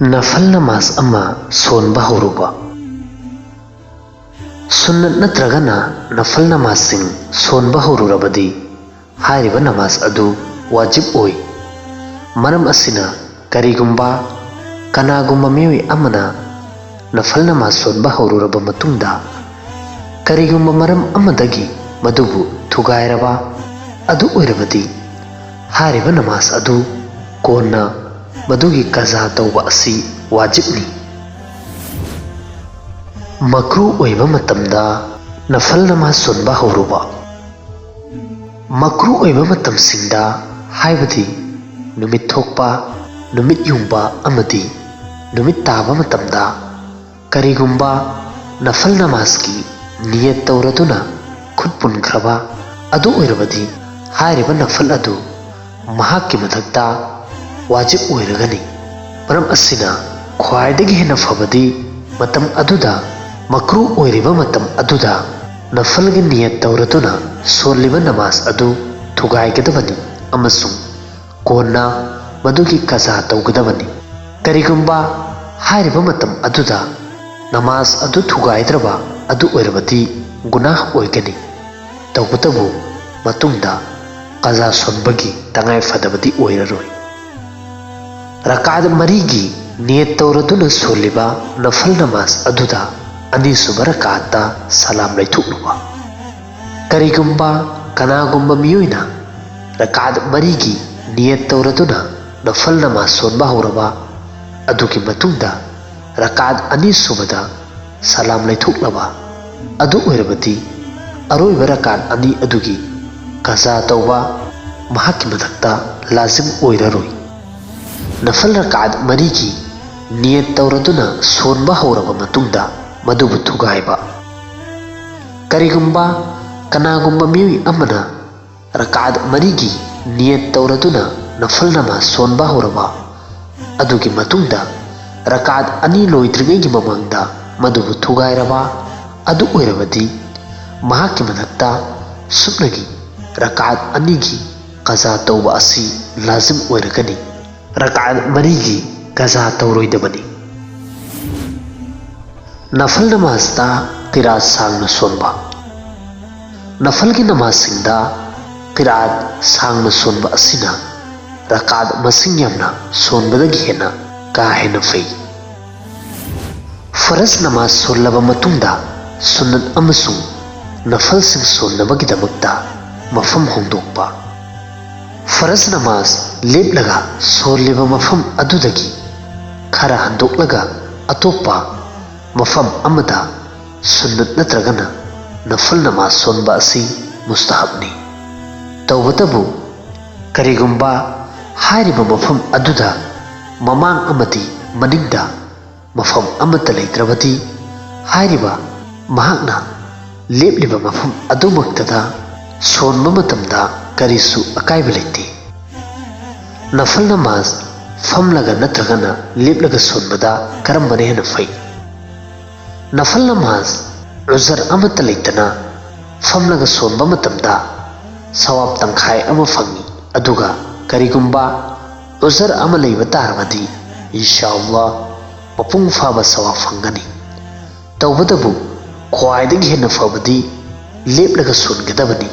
नफल नमाज अमा सोनबा हौरुबा सुन्नत नत्रगना नफल नमाज सिंग सोनबा हौरुरबदी हारिबा नमाज अदु वाजिब ओई। मरम असिना करिगुम्बा कनागुम्बा मियोई अमना नफल नमाज सोनबा हौरुरबा मतुंगदा करिगुम्बा मरम अमदगी मदुबु थुगायरबा अदु ओइरबदी हारिबा नमाज अदु कोन्ना मदुगी कजा तौबा असि वाजिबनी। मकरू ओइबा मतमदा नफल नमाज सोनबा हौरुबा मकरू ओइबा मतमसिंगदा हाइबदी नुमित थोकपा नुमित युंबा अमदी नुमित ताबा मतमदा करिगुम्बा नफल नमाज की नियत तौरदुना खुद पुनख्रबा अदु ओइरबदी हारिबा नफल अदु महाक्की मथक्ता वाजिब ओइरगनी। मरम असिना ख्वाइदगी हेन्ना फबदी मतम अदुदा मकरू ओइरिबा मतम अदुदा नफलगी नियत तौरदुना सोलिबा नमाज अदु थुगाइगदबनी अमसुंग कोन्ना मदुगी कजा तौगदबनी। करिगुम्बा हारिबा मतम अदुदा नमाज अदु थुगाइद्रबा अदु ओइरबदी गुनाह ओइगनी। तौबतबु मतुंगदा कजा सोनबगी तंगाई फदबदी ओइररोय। रकात मरीगी नियत तौरदुना सोलिबा नफल नमाज अदुदा अनीसुबा रकाता सलाम लैथुक्लुबा करिगुम्बा कनागुम्बा मियोइना रकात मरीगी नियत तौरदुना नफल नमाज सोनबा हौरबा अदुगी मतुंगदा रकात अनीसुबदा सलाम लैथुक्लबा अदु ओइरबदी अरोइबा रकात अनी अदुगी कजा तौबा महाक्की मथक्ता लाजिम ओइररोय। नफल रकात मरीगी नियत तौरदुना सोनबा हौरबा मतुंगदा मदुबु थुगाइबा करिगुम्बा कनागुम्बा मियोइ अमना रकात मरीगी नियत तौरदुना नफल नमाज सोनबा हौरबा अदुगी मतुंगदा रकात अनी लोइद्रिङैगी ममांगदा मदुबु थुगाइरबा अदु ओइरबदी महाक्की मथक्ता सुप्नगी रकात अनीगी कजा तौबा असि लाजिम ओइरगनी। रकात मरीगी कजा तौरोइदबनी। नफल नमाजदा किरात सांगना सोनबा नफल की नमाज सिंगदा किरात सांगना सोनबा असिना रकात मसिंग यमना सोनबदगी हेना का हेना फै। फरज नमाज सोलबा मतुंगदा सुन्नत अमसुंग नफल सिंग सोनबगीदमक्ता मफम होंदोकपा फरज नमाज लेपलगा सोलिबा मफम अदुदगी खरा हंदोकलगा अतोपा मफम अमदा सुन्नत नत्रगना नफल नमाज सोनबा असि मुस्तहबनी। तौबतबु करिगुम्बा हारिबा मफम अदुदा ममांग अमदी मनिंगदा मफम अमता लैत्रबदी हारिबा महाकना लेपलिबा मफम अदुमक्तदा सोनबा मतमदा करिसु अकाइबा लैते। नफल नमाज फमलगा नत्रगना लेपलगा सोनबदा करम्बने हेना फै। नफल नमाज उजर अमता लैतना फमलगा सोनबा मतमदा सवाब तंखाय अमा फंगी अदुगा करिगुम्बा उजर अमा लैबा तारबदी इंशाअल्लाह मपुंग फाबा सवाब फंगनी। तौबतबु ख्वाइदगी हेन्ना फबदी लेपलगा सोनगदबनी।